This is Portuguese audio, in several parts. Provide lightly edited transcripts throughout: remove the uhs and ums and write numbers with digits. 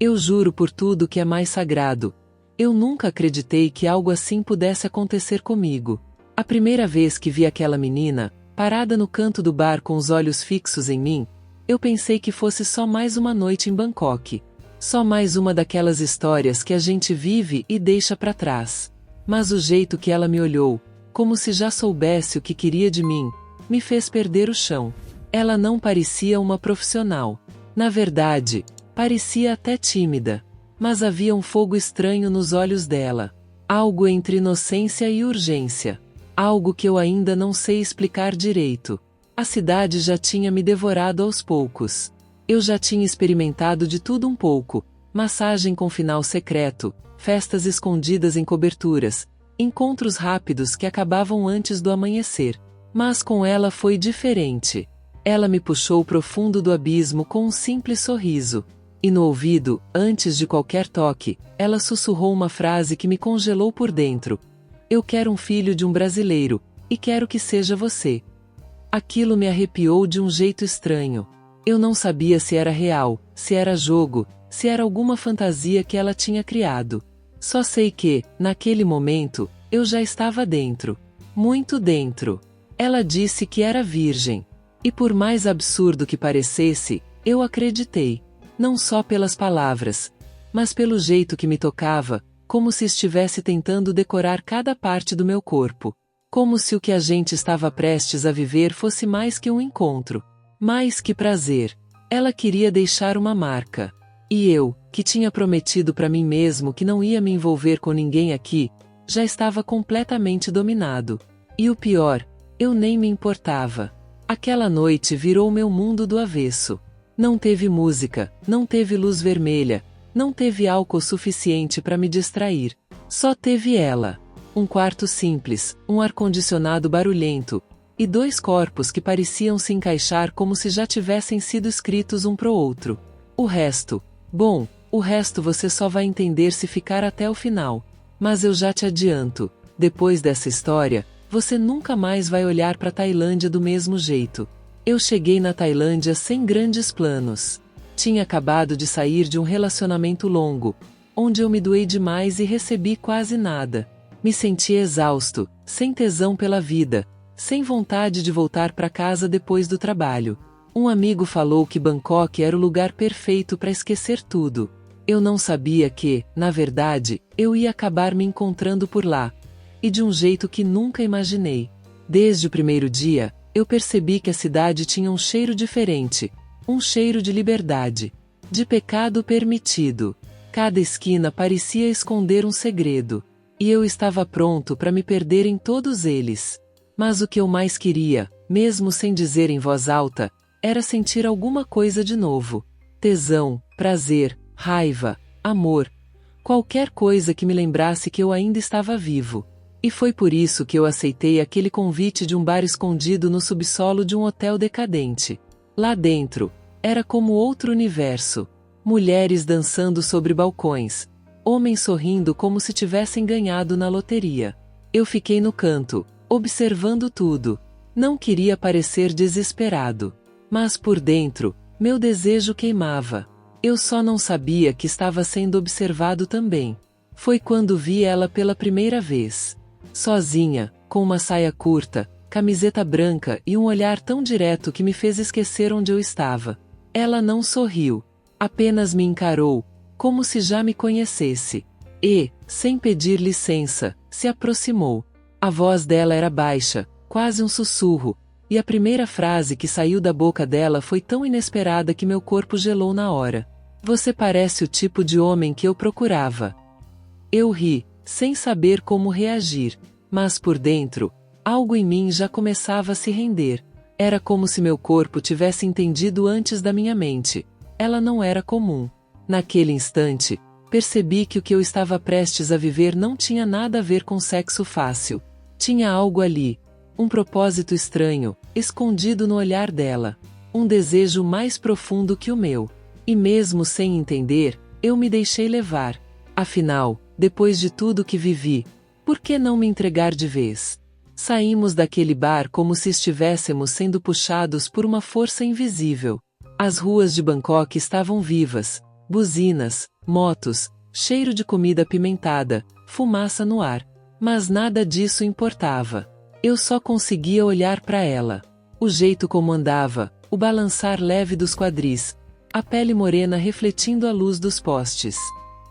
Eu juro por tudo que é mais sagrado. Eu nunca acreditei que algo assim pudesse acontecer comigo. A primeira vez que vi aquela menina, parada no canto do bar com os olhos fixos em mim, eu pensei que fosse só mais uma noite em Bangkok. Só mais uma daquelas histórias que a gente vive e deixa pra trás. Mas o jeito que ela me olhou, como se já soubesse o que queria de mim, me fez perder o chão. Ela não parecia uma profissional. Na verdade, parecia até tímida. Mas havia um fogo estranho nos olhos dela. Algo entre inocência e urgência. Algo que eu ainda não sei explicar direito. A cidade já tinha me devorado aos poucos. Eu já tinha experimentado de tudo um pouco. Massagem com final secreto, festas escondidas em coberturas, encontros rápidos que acabavam antes do amanhecer. Mas com ela foi diferente. Ela me puxou profundo do abismo com um simples sorriso. E no ouvido, antes de qualquer toque, ela sussurrou uma frase que me congelou por dentro. Eu quero um filho de um brasileiro, e quero que seja você. Aquilo me arrepiou de um jeito estranho. Eu não sabia se era real, se era jogo, se era alguma fantasia que ela tinha criado. Só sei que, naquele momento, eu já estava dentro. Muito dentro. Ela disse que era virgem. E por mais absurdo que parecesse, eu acreditei. Não só pelas palavras, mas pelo jeito que me tocava, como se estivesse tentando decorar cada parte do meu corpo. Como se o que a gente estava prestes a viver fosse mais que um encontro. Mais que prazer. Ela queria deixar uma marca. E eu, que tinha prometido para mim mesmo que não ia me envolver com ninguém aqui, já estava completamente dominado. E o pior, eu nem me importava. Aquela noite virou meu mundo do avesso. Não teve música, não teve luz vermelha, não teve álcool suficiente para me distrair. Só teve ela. Um quarto simples, um ar-condicionado barulhento, e dois corpos que pareciam se encaixar como se já tivessem sido escritos um pro outro. O resto, bom, o resto você só vai entender se ficar até o final. Mas eu já te adianto, depois dessa história, você nunca mais vai olhar para Tailândia do mesmo jeito. Eu cheguei na Tailândia sem grandes planos. Tinha acabado de sair de um relacionamento longo, onde eu me doei demais e recebi quase nada. Me senti exausto, sem tesão pela vida, sem vontade de voltar para casa depois do trabalho. Um amigo falou que Bangkok era o lugar perfeito para esquecer tudo. Eu não sabia que, na verdade, eu ia acabar me encontrando por lá. E de um jeito que nunca imaginei. Desde o primeiro dia, eu percebi que a cidade tinha um cheiro diferente. Um cheiro de liberdade. De pecado permitido. Cada esquina parecia esconder um segredo. E eu estava pronto para me perder em todos eles. Mas o que eu mais queria, mesmo sem dizer em voz alta, era sentir alguma coisa de novo. Tesão, prazer, raiva, amor. Qualquer coisa que me lembrasse que eu ainda estava vivo. E foi por isso que eu aceitei aquele convite de um bar escondido no subsolo de um hotel decadente. Lá dentro, era como outro universo. Mulheres dançando sobre balcões. Homens sorrindo como se tivessem ganhado na loteria. Eu fiquei no canto, observando tudo. Não queria parecer desesperado. Mas por dentro, meu desejo queimava. Eu só não sabia que estava sendo observado também. Foi quando vi ela pela primeira vez. Sozinha, com uma saia curta, camiseta branca e um olhar tão direto que me fez esquecer onde eu estava. Ela não sorriu. Apenas me encarou, como se já me conhecesse. E, sem pedir licença, se aproximou. A voz dela era baixa, quase um sussurro, e a primeira frase que saiu da boca dela foi tão inesperada que meu corpo gelou na hora. Você parece o tipo de homem que eu procurava. Eu ri, sem saber como reagir, mas por dentro, algo em mim já começava a se render. Era como se meu corpo tivesse entendido antes da minha mente. Ela não era comum. Naquele instante, percebi que o que eu estava prestes a viver não tinha nada a ver com sexo fácil. Tinha algo ali, um propósito estranho, escondido no olhar dela. Um desejo mais profundo que o meu. E mesmo sem entender, eu me deixei levar. Afinal, depois de tudo que vivi, por que não me entregar de vez? Saímos daquele bar como se estivéssemos sendo puxados por uma força invisível. As ruas de Bangkok estavam vivas, buzinas, motos, cheiro de comida apimentada, fumaça no ar. Mas nada disso importava. Eu só conseguia olhar para ela. O jeito como andava, o balançar leve dos quadris, a pele morena refletindo a luz dos postes.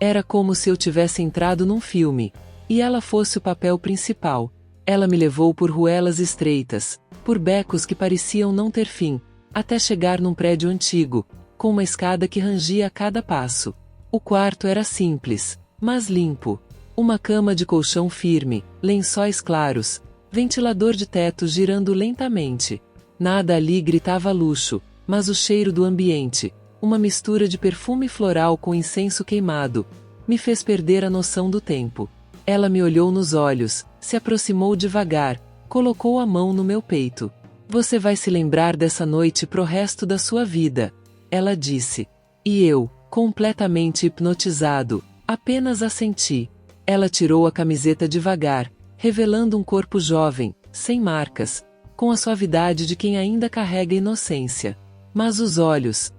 Era como se eu tivesse entrado num filme, e ela fosse o papel principal. Ela me levou por ruelas estreitas, por becos que pareciam não ter fim, até chegar num prédio antigo, com uma escada que rangia a cada passo. O quarto era simples, mas limpo. Uma cama de colchão firme, lençóis claros, ventilador de teto girando lentamente. Nada ali gritava luxo, mas o cheiro do ambiente, uma mistura de perfume floral com incenso queimado, me fez perder a noção do tempo. Ela me olhou nos olhos, se aproximou devagar, colocou a mão no meu peito. Você vai se lembrar dessa noite pro resto da sua vida, ela disse. E eu, completamente hipnotizado, apenas assenti. Ela tirou a camiseta devagar, revelando um corpo jovem, sem marcas, com a suavidade de quem ainda carrega inocência. Mas os olhos,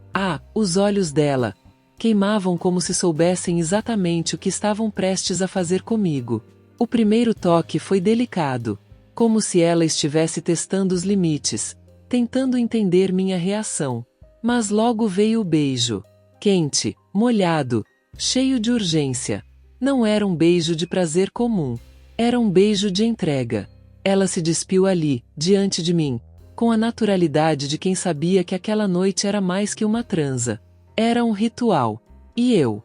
os olhos dela, queimavam como se soubessem exatamente o que estavam prestes a fazer comigo. O primeiro toque foi delicado, como se ela estivesse testando os limites, tentando entender minha reação. Mas logo veio o beijo. Quente, molhado, cheio de urgência. Não era um beijo de prazer comum. Era um beijo de entrega. Ela se despiu ali, diante de mim, com a naturalidade de quem sabia que aquela noite era mais que uma transa. Era um ritual. E eu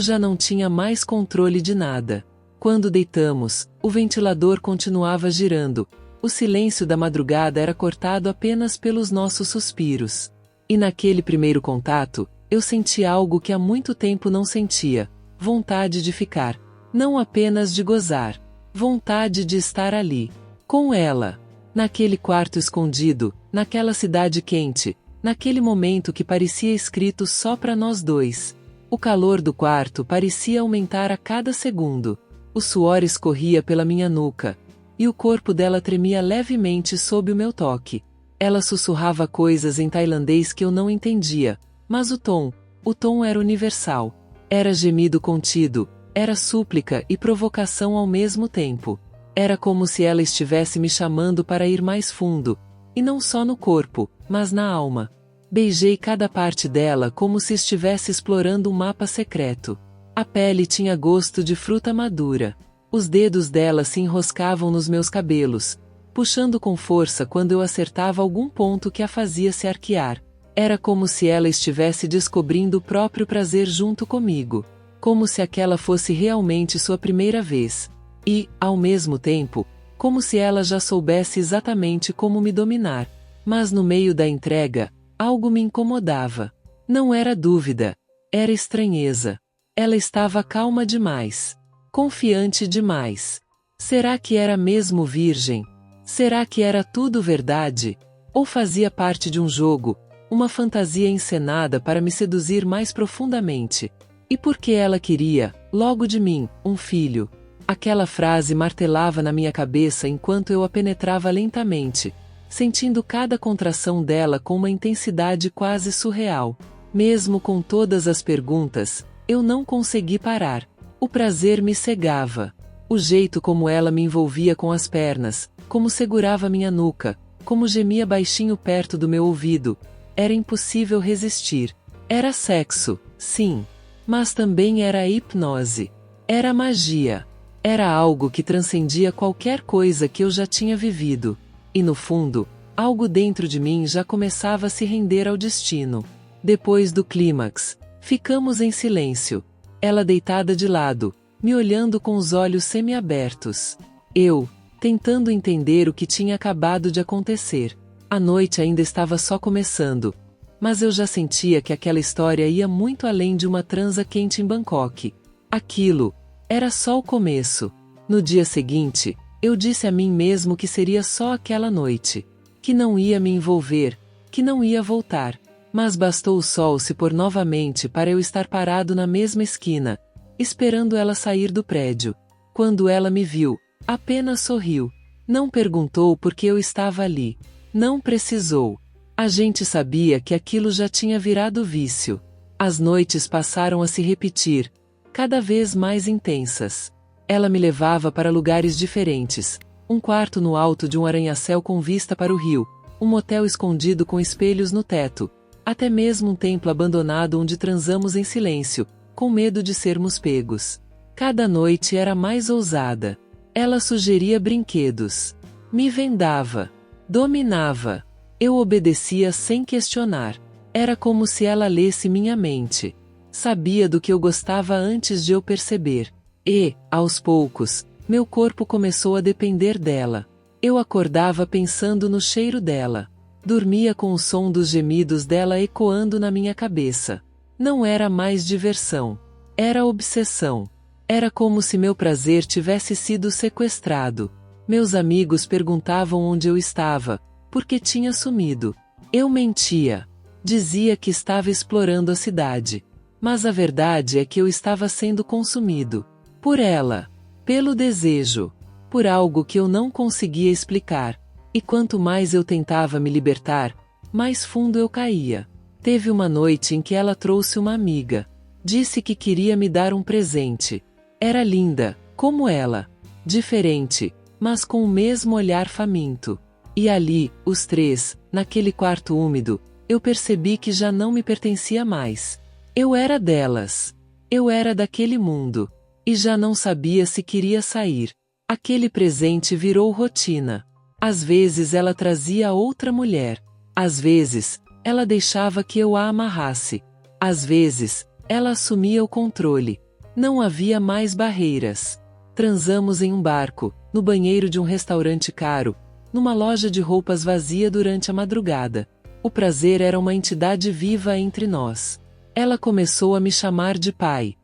já não tinha mais controle de nada. Quando deitamos, o ventilador continuava girando. O silêncio da madrugada era cortado apenas pelos nossos suspiros. E naquele primeiro contato, eu senti algo que há muito tempo não sentia. Vontade de ficar. Não apenas de gozar. Vontade de estar ali. Com ela. Naquele quarto escondido, naquela cidade quente, naquele momento que parecia escrito só para nós dois. O calor do quarto parecia aumentar a cada segundo. O suor escorria pela minha nuca. E o corpo dela tremia levemente sob o meu toque. Ela sussurrava coisas em tailandês que eu não entendia, mas o tom era universal. Era gemido contido, era súplica e provocação ao mesmo tempo. Era como se ela estivesse me chamando para ir mais fundo, e não só no corpo, mas na alma. Beijei cada parte dela como se estivesse explorando um mapa secreto. A pele tinha gosto de fruta madura. Os dedos dela se enroscavam nos meus cabelos, puxando com força quando eu acertava algum ponto que a fazia se arquear. Era como se ela estivesse descobrindo o próprio prazer junto comigo. Como se aquela fosse realmente sua primeira vez. E, ao mesmo tempo, como se ela já soubesse exatamente como me dominar. Mas no meio da entrega, algo me incomodava. Não era dúvida, era estranheza. Ela estava calma demais. Confiante demais. Será que era mesmo virgem? Será que era tudo verdade? Ou fazia parte de um jogo, uma fantasia encenada para me seduzir mais profundamente? E por que ela queria, logo de mim, um filho? Aquela frase martelava na minha cabeça enquanto eu a penetrava lentamente, sentindo cada contração dela com uma intensidade quase surreal. Mesmo com todas as perguntas, eu não consegui parar. O prazer me cegava. O jeito como ela me envolvia com as pernas, como segurava minha nuca, como gemia baixinho perto do meu ouvido. Era impossível resistir. Era sexo, sim. Mas também era hipnose. Era magia. Era algo que transcendia qualquer coisa que eu já tinha vivido. E no fundo, algo dentro de mim já começava a se render ao destino. Depois do clímax, ficamos em silêncio. Ela deitada de lado, me olhando com os olhos semiabertos. Eu, tentando entender o que tinha acabado de acontecer. A noite ainda estava só começando. Mas eu já sentia que aquela história ia muito além de uma transa quente em Bangkok. Aquilo era só o começo. No dia seguinte, eu disse a mim mesmo que seria só aquela noite. Que não ia me envolver, que não ia voltar. Mas bastou o sol se pôr novamente para eu estar parado na mesma esquina, esperando ela sair do prédio. Quando ela me viu, apenas sorriu. Não perguntou por que eu estava ali. Não precisou. A gente sabia que aquilo já tinha virado vício. As noites passaram a se repetir, cada vez mais intensas. Ela me levava para lugares diferentes, um quarto no alto de um arranha-céu com vista para o rio, um motel escondido com espelhos no teto, até mesmo um templo abandonado onde transamos em silêncio, com medo de sermos pegos. Cada noite era mais ousada. Ela sugeria brinquedos. Me vendava. Dominava. Eu obedecia sem questionar. Era como se ela lesse minha mente. Sabia do que eu gostava antes de eu perceber. E, aos poucos, meu corpo começou a depender dela. Eu acordava pensando no cheiro dela. Dormia com o som dos gemidos dela ecoando na minha cabeça. Não era mais diversão. Era obsessão. Era como se meu prazer tivesse sido sequestrado. Meus amigos perguntavam onde eu estava, porque tinha sumido. Eu mentia. Dizia que estava explorando a cidade. Mas a verdade é que eu estava sendo consumido. Por ela. Pelo desejo. Por algo que eu não conseguia explicar. E quanto mais eu tentava me libertar, mais fundo eu caía. Teve uma noite em que ela trouxe uma amiga. Disse que queria me dar um presente. Era linda, como ela. Diferente, mas com o mesmo olhar faminto. E ali, os três, naquele quarto úmido, eu percebi que já não me pertencia mais. Eu era delas. Eu era daquele mundo. E já não sabia se queria sair. Aquele presente virou rotina. Às vezes ela trazia outra mulher. Às vezes, ela deixava que eu a amarrasse. Às vezes, ela assumia o controle. Não havia mais barreiras. Transamos em um barco, no banheiro de um restaurante caro, numa loja de roupas vazia durante a madrugada. O prazer era uma entidade viva entre nós. Ela começou a me chamar de pai.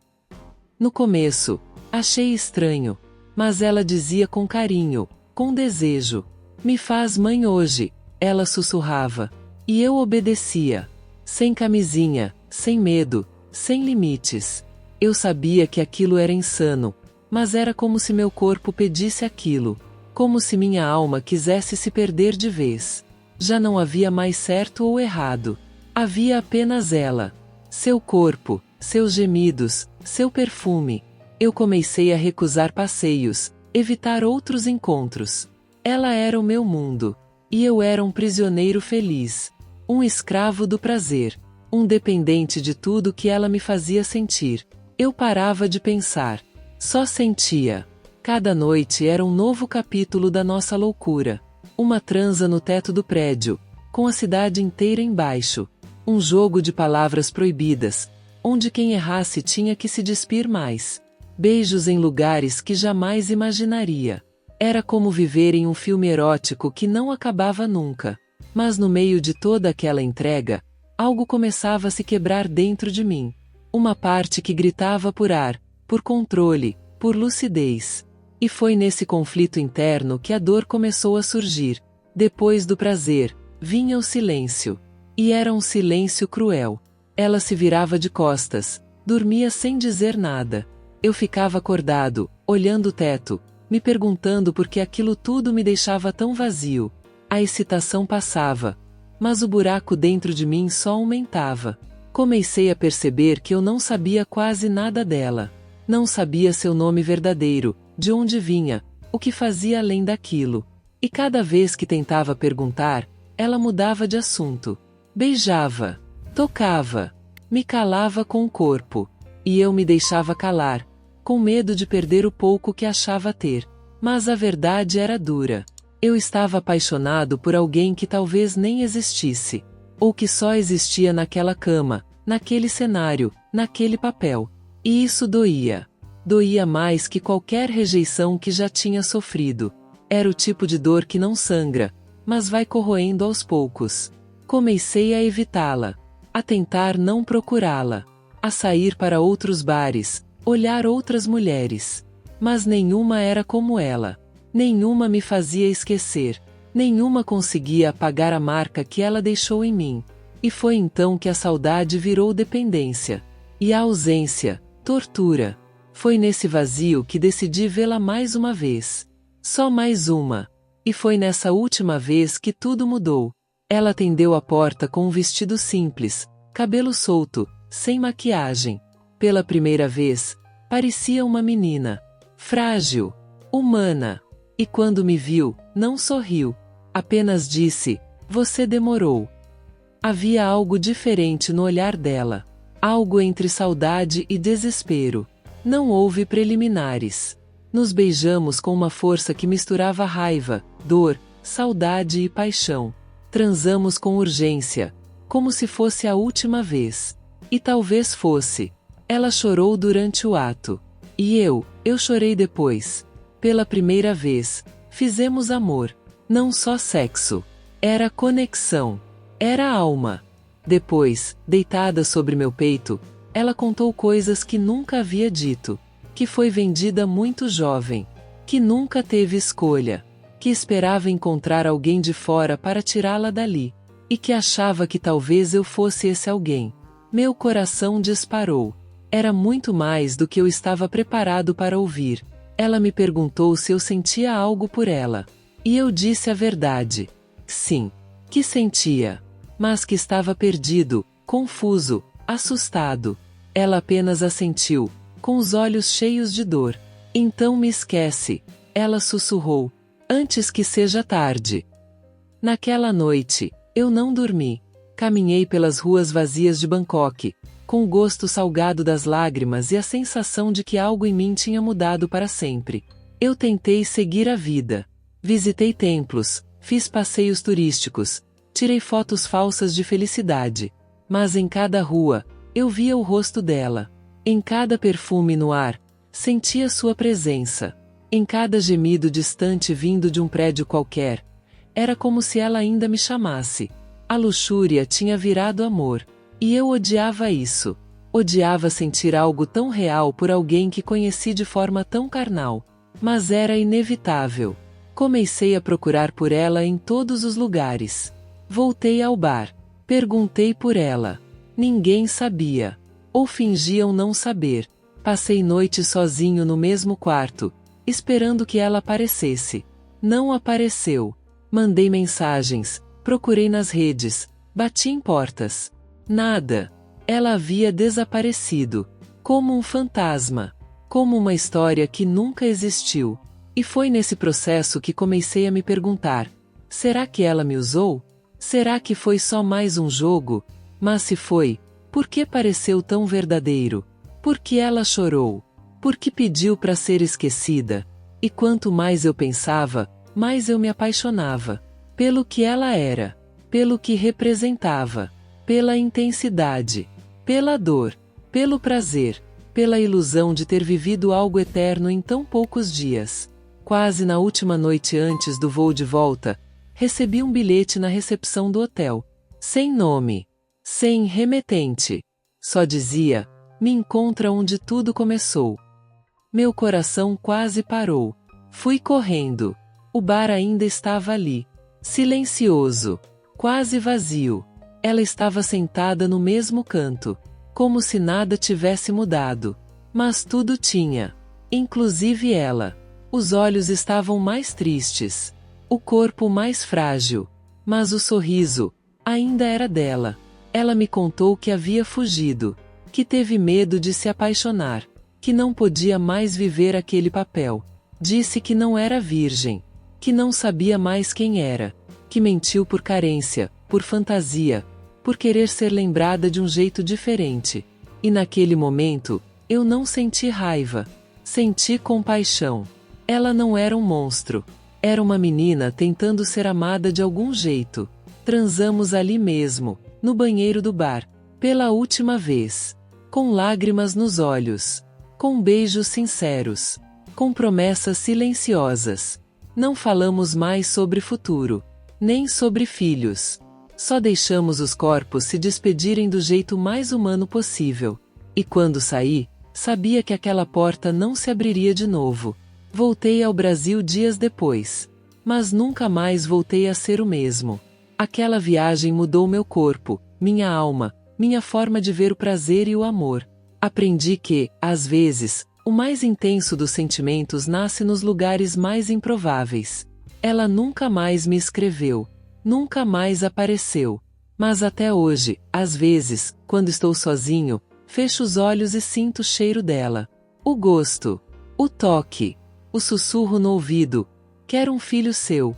No começo, achei estranho, mas ela dizia com carinho, com desejo. Me faz mãe hoje, ela sussurrava. E eu obedecia. Sem camisinha, sem medo, sem limites. Eu sabia que aquilo era insano, mas era como se meu corpo pedisse aquilo, como se minha alma quisesse se perder de vez. Já não havia mais certo ou errado. Havia apenas ela. Seu corpo, seus gemidos, seu perfume. Eu comecei a recusar passeios, evitar outros encontros. Ela era o meu mundo, e eu era um prisioneiro feliz, um escravo do prazer, um dependente de tudo que ela me fazia sentir. Eu parava de pensar. Só sentia. Cada noite era um novo capítulo da nossa loucura. Uma transa no teto do prédio, com a cidade inteira embaixo. Um jogo de palavras proibidas, onde quem errasse tinha que se despir mais. Beijos em lugares que jamais imaginaria. Era como viver em um filme erótico que não acabava nunca. Mas no meio de toda aquela entrega, algo começava a se quebrar dentro de mim. Uma parte que gritava por ar, por controle, por lucidez. E foi nesse conflito interno que a dor começou a surgir. Depois do prazer, vinha o silêncio. E era um silêncio cruel. Ela se virava de costas, dormia sem dizer nada. Eu ficava acordado, olhando o teto, me perguntando por que aquilo tudo me deixava tão vazio. A excitação passava, mas o buraco dentro de mim só aumentava. Comecei a perceber que eu não sabia quase nada dela. Não sabia seu nome verdadeiro, de onde vinha, o que fazia além daquilo. E cada vez que tentava perguntar, ela mudava de assunto. Beijava, tocava, me calava com o corpo. E eu me deixava calar, com medo de perder o pouco que achava ter. Mas a verdade era dura. Eu estava apaixonado por alguém que talvez nem existisse. Ou que só existia naquela cama, naquele cenário, naquele papel. E isso doía. Doía mais que qualquer rejeição que já tinha sofrido. Era o tipo de dor que não sangra, mas vai corroendo aos poucos. Comecei a evitá-la, a tentar não procurá-la, a sair para outros bares, olhar outras mulheres. Mas nenhuma era como ela. Nenhuma me fazia esquecer. Nenhuma conseguia apagar a marca que ela deixou em mim. E foi então que a saudade virou dependência. E a ausência, tortura. Foi nesse vazio que decidi vê-la mais uma vez. Só mais uma. E foi nessa última vez que tudo mudou. Ela atendeu a porta com um vestido simples, cabelo solto, sem maquiagem. Pela primeira vez, parecia uma menina. Frágil, humana. E quando me viu, não sorriu. Apenas disse: "Você demorou." Havia algo diferente no olhar dela. Algo entre saudade e desespero. Não houve preliminares. Nos beijamos com uma força que misturava raiva, dor, saudade e paixão. Transamos com urgência, como se fosse a última vez. E talvez fosse. Ela chorou durante o ato. E eu chorei depois. Pela primeira vez, fizemos amor. Não só sexo. Era conexão. Era alma. Depois, deitada sobre meu peito, ela contou coisas que nunca havia dito. Que foi vendida muito jovem. Que nunca teve escolha. Que esperava encontrar alguém de fora para tirá-la dali. E que achava que talvez eu fosse esse alguém. Meu coração disparou. Era muito mais do que eu estava preparado para ouvir. Ela me perguntou se eu sentia algo por ela. E eu disse a verdade. Sim, que sentia. Mas que estava perdido, confuso, assustado. Ela apenas assentiu, com os olhos cheios de dor. Então me esquece, ela sussurrou, antes que seja tarde. Naquela noite, eu não dormi. Caminhei pelas ruas vazias de Bangkok, com o gosto salgado das lágrimas e a sensação de que algo em mim tinha mudado para sempre. Eu tentei seguir a vida. Visitei templos, fiz passeios turísticos, tirei fotos falsas de felicidade. Mas em cada rua, eu via o rosto dela. Em cada perfume no ar, sentia sua presença. Em cada gemido distante vindo de um prédio qualquer, era como se ela ainda me chamasse. A luxúria tinha virado amor. E eu odiava isso. Odiava sentir algo tão real por alguém que conheci de forma tão carnal. Mas era inevitável. Comecei a procurar por ela em todos os lugares. Voltei ao bar. Perguntei por ela. Ninguém sabia. Ou fingiam não saber. Passei noites sozinho no mesmo quarto, esperando que ela aparecesse. Não apareceu. Mandei mensagens, procurei nas redes, bati em portas. Nada. Ela havia desaparecido. Como um fantasma. Como uma história que nunca existiu. E foi nesse processo que comecei a me perguntar: será que ela me usou? Será que foi só mais um jogo? Mas se foi, por que pareceu tão verdadeiro? Por que ela chorou? Por que pediu para ser esquecida? E quanto mais eu pensava, mais eu me apaixonava. Pelo que ela era. Pelo que representava. Pela intensidade, pela dor, pelo prazer, pela ilusão de ter vivido algo eterno em tão poucos dias. Quase na última noite antes do voo de volta, recebi um bilhete na recepção do hotel. Sem nome, sem remetente. Só dizia: "Me encontra onde tudo começou." Meu coração quase parou. Fui correndo. O bar ainda estava ali, silencioso, quase vazio. Ela estava sentada no mesmo canto, como se nada tivesse mudado. Mas tudo tinha. Inclusive ela. Os olhos estavam mais tristes. O corpo mais frágil. Mas o sorriso ainda era dela. Ela me contou que havia fugido. Que teve medo de se apaixonar. Que não podia mais viver aquele papel. Disse que não era virgem. Que não sabia mais quem era. Que mentiu por carência, por fantasia, por querer ser lembrada de um jeito diferente. E naquele momento, eu não senti raiva. Senti compaixão. Ela não era um monstro. Era uma menina tentando ser amada de algum jeito. Transamos ali mesmo, no banheiro do bar, pela última vez. Com lágrimas nos olhos. Com beijos sinceros. Com promessas silenciosas. Não falamos mais sobre futuro. Nem sobre filhos. Só deixamos os corpos se despedirem do jeito mais humano possível. E quando saí, sabia que aquela porta não se abriria de novo. Voltei ao Brasil dias depois. Mas nunca mais voltei a ser o mesmo. Aquela viagem mudou meu corpo, minha alma, minha forma de ver o prazer e o amor. Aprendi que, às vezes, o mais intenso dos sentimentos nasce nos lugares mais improváveis. Ela nunca mais me escreveu. Nunca mais apareceu. Mas até hoje, às vezes, quando estou sozinho, fecho os olhos e sinto o cheiro dela. O gosto, o toque, o sussurro no ouvido. Quero um filho seu.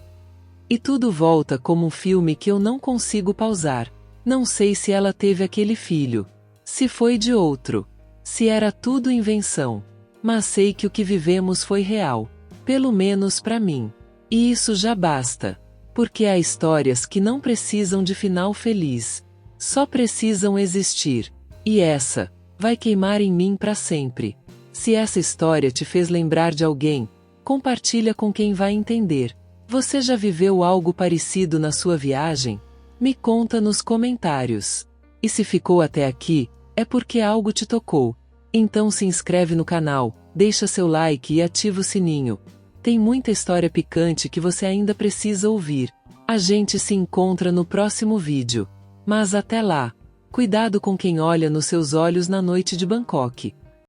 E tudo volta como um filme que eu não consigo pausar. Não sei se ela teve aquele filho, se foi de outro, se era tudo invenção. Mas sei que o que vivemos foi real, pelo menos para mim. E isso já basta. Porque há histórias que não precisam de final feliz. Só precisam existir. E essa vai queimar em mim para sempre. Se essa história te fez lembrar de alguém, compartilha com quem vai entender. Você já viveu algo parecido na sua viagem? Me conta nos comentários. E se ficou até aqui, é porque algo te tocou. Então se inscreve no canal, deixa seu like e ativa o sininho. Tem muita história picante que você ainda precisa ouvir. A gente se encontra no próximo vídeo. Mas até lá, cuidado com quem olha nos seus olhos na noite de Bangkok.